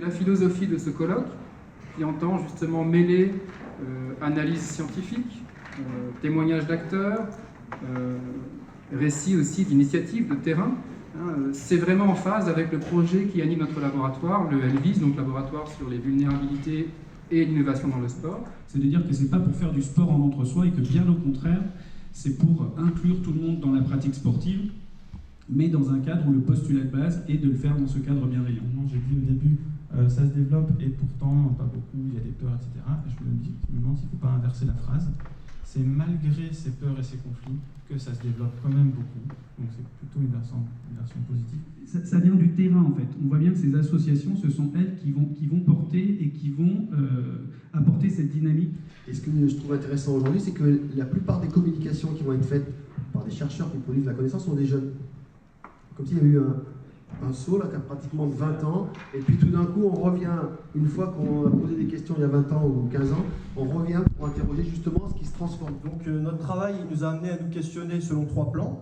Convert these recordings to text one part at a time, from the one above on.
La philosophie de ce colloque, qui entend justement mêler analyse scientifique, témoignages d'acteurs, récits aussi d'initiatives de terrain, c'est vraiment en phase avec le projet qui anime notre laboratoire, le LVIS, donc laboratoire sur les vulnérabilités et l'innovation dans le sport. C'est de dire que c'est pas pour faire du sport en entre-soi et que bien au contraire, c'est pour inclure tout le monde dans la pratique sportive, mais dans un cadre où le postulat de base est de le faire dans ce cadre bienveillant. J'ai dit au début, ça se développe et pourtant pas beaucoup, il y a des peurs, etc. Et je me demande s'il ne faut pas inverser la phrase. C'est malgré ces peurs et ces conflits que ça se développe quand même beaucoup. Donc c'est plutôt une version positive. Ça vient du terrain en fait. On voit bien que ces associations, ce sont elles qui vont porter et qui vont apporter cette dynamique. Et ce que je trouve intéressant aujourd'hui, c'est que la plupart des communications qui vont être faites par des chercheurs qui produisent de la connaissance sont des jeunes. Comme s'il y avait eu un saut là, qui a pratiquement 20 ans, et puis tout d'un coup on revient, une fois qu'on a posé des questions il y a 20 ans ou 15 ans, on revient pour interroger justement ce qui se transforme. Donc notre travail il nous a amené à nous questionner selon 3 plans.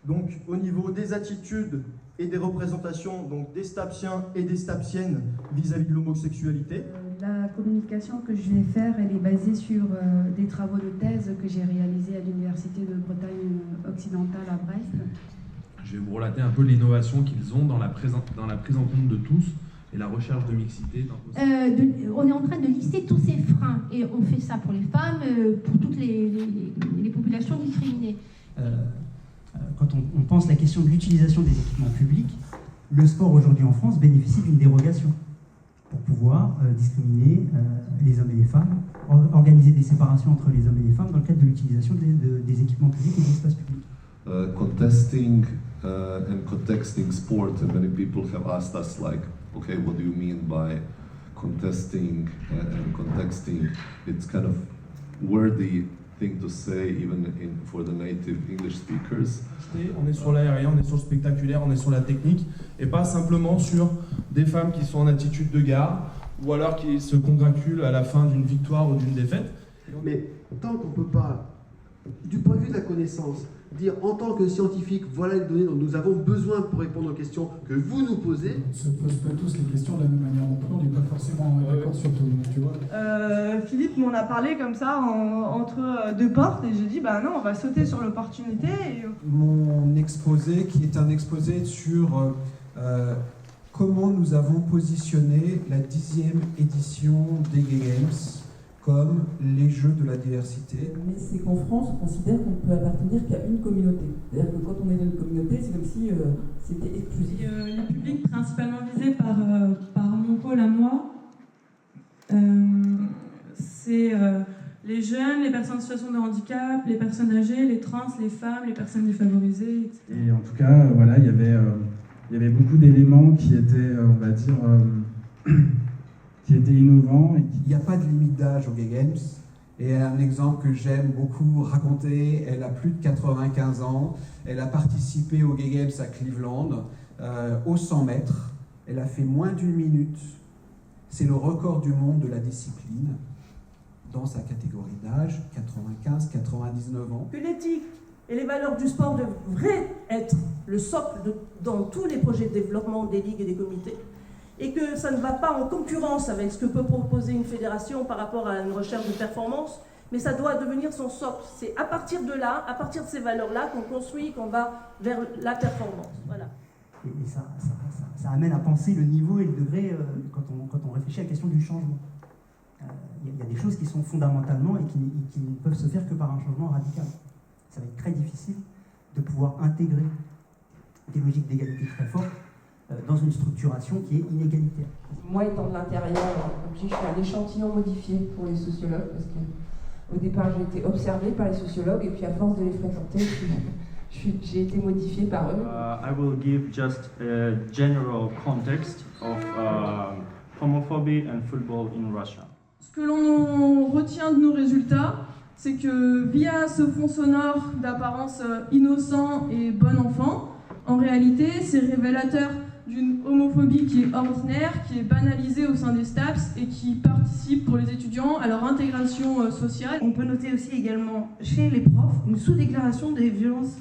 Donc au niveau des attitudes et des représentations, donc des stapsiens et des stapsiennes vis-à-vis de l'homosexualité. La communication que je vais faire, elle est basée sur des travaux de thèse que j'ai réalisés à l'Université de Bretagne occidentale à Brest. Je vais vous relater un peu l'innovation qu'ils ont dans la prise en compte de tous et la recherche de mixité. On est en train de lister tous ces freins et on fait ça pour les femmes, pour toutes les populations discriminées. Quand on pense la question de l'utilisation des équipements publics, le sport aujourd'hui en France bénéficie d'une dérogation pour pouvoir discriminer les hommes et les femmes, organiser des séparations entre les hommes et les femmes dans le cadre de l'utilisation des équipements publics et des espaces publics. Contesting and contexting sport, and many people have asked us like, okay, what do you mean by contesting and contexting? It's kind of worthy thing to say even for the native English speakers. On est sur l'aérien, on est sur le spectaculaire, on est sur la technique, et pas simplement sur des femmes qui sont en attitude de garde, ou alors qui se congratulent à la fin d'une victoire ou d'une défaite. Mais tant qu'on ne peut pas, du point de vue de la connaissance, dire en tant que scientifique, voilà les données dont nous avons besoin pour répondre aux questions que vous nous posez. On ne se pose pas tous les questions de la même manière non plus, on n'est pas forcément d'accord sur tout, tu vois. Philippe m'en a parlé comme ça, entre deux portes, et j'ai dit, bah non, on va sauter sur l'opportunité. Mon exposé, qui est un exposé sur comment nous avons positionné la 10e édition des Gay Games comme les jeux de la diversité. Mais c'est qu'en France, on considère qu'on ne peut appartenir qu'à une communauté. C'est-à-dire que quand on est dans une communauté, c'est comme si c'était exclusif. Les publics principalement visés par mon pôle à moi, c'est les jeunes, les personnes en situation de handicap, les personnes âgées, les trans, les femmes, les personnes défavorisées, etc. Et en tout cas, voilà, il y avait beaucoup d'éléments qui étaient, on va dire, qui était innovant. Il n'y a pas de limite d'âge aux Gay Games. Et un exemple que j'aime beaucoup raconter, elle a plus de 95 ans. Elle a participé aux Gay Games à Cleveland, aux 100 mètres. Elle a fait moins d'1 minute. C'est le record du monde de la discipline dans sa catégorie d'âge, 95-99 ans. Que l'éthique et les valeurs du sport devraient être le socle dans tous les projets de développement des ligues et des comités. Et que ça ne va pas en concurrence avec ce que peut proposer une fédération par rapport à une recherche de performance, mais ça doit devenir son socle. C'est à partir de là, à partir de ces valeurs-là, qu'on construit, qu'on va vers la performance. Voilà. Et ça amène à penser le niveau et le degré quand on réfléchit à la question du changement. Il y a des choses qui sont fondamentalement et qui ne peuvent se faire que par un changement radical. Ça va être très difficile de pouvoir intégrer des logiques d'égalité très fortes dans une structuration qui est inégalitaire. Moi, étant de l'intérieur, je suis un échantillon modifié pour les sociologues, parce qu'au départ, j'ai été observée par les sociologues, et puis à force de les fréquenter, j'ai été modifiée par eux. I will give just a general context of homophobia and football in Russia. Ce que l'on retient de nos résultats, c'est que via ce fond sonore d'apparence innocent et bon enfant, en réalité, c'est révélateur d'une homophobie qui est ordinaire, qui est banalisée au sein des STAPS et qui participe pour les étudiants à leur intégration sociale. On peut noter aussi également chez les profs une sous-déclaration des violences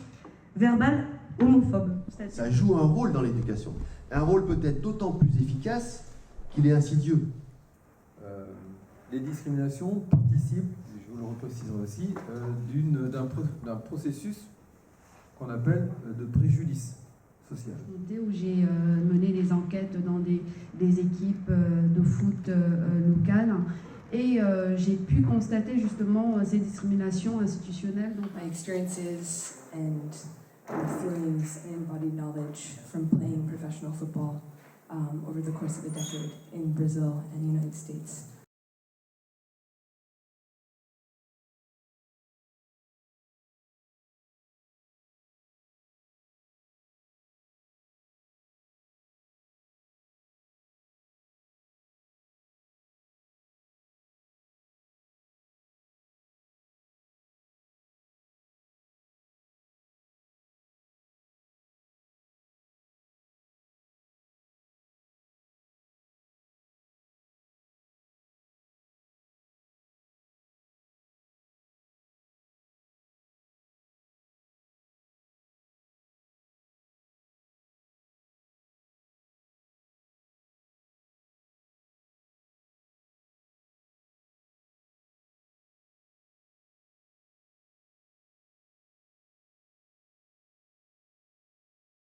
verbales homophobes. Ça joue un rôle dans l'éducation. Un rôle peut-être d'autant plus efficace qu'il est insidieux. Les discriminations participent, je vous le repréciserai aussi, d'un processus qu'on appelle de préjudice social. Où j'ai mené des enquêtes dans des équipes de foot locales et j'ai pu constater justement ces discriminations institutionnelles. Donc, my experiences and my feelings and embodied knowledge from playing professional football over the course of a decade in Brazil and the United States.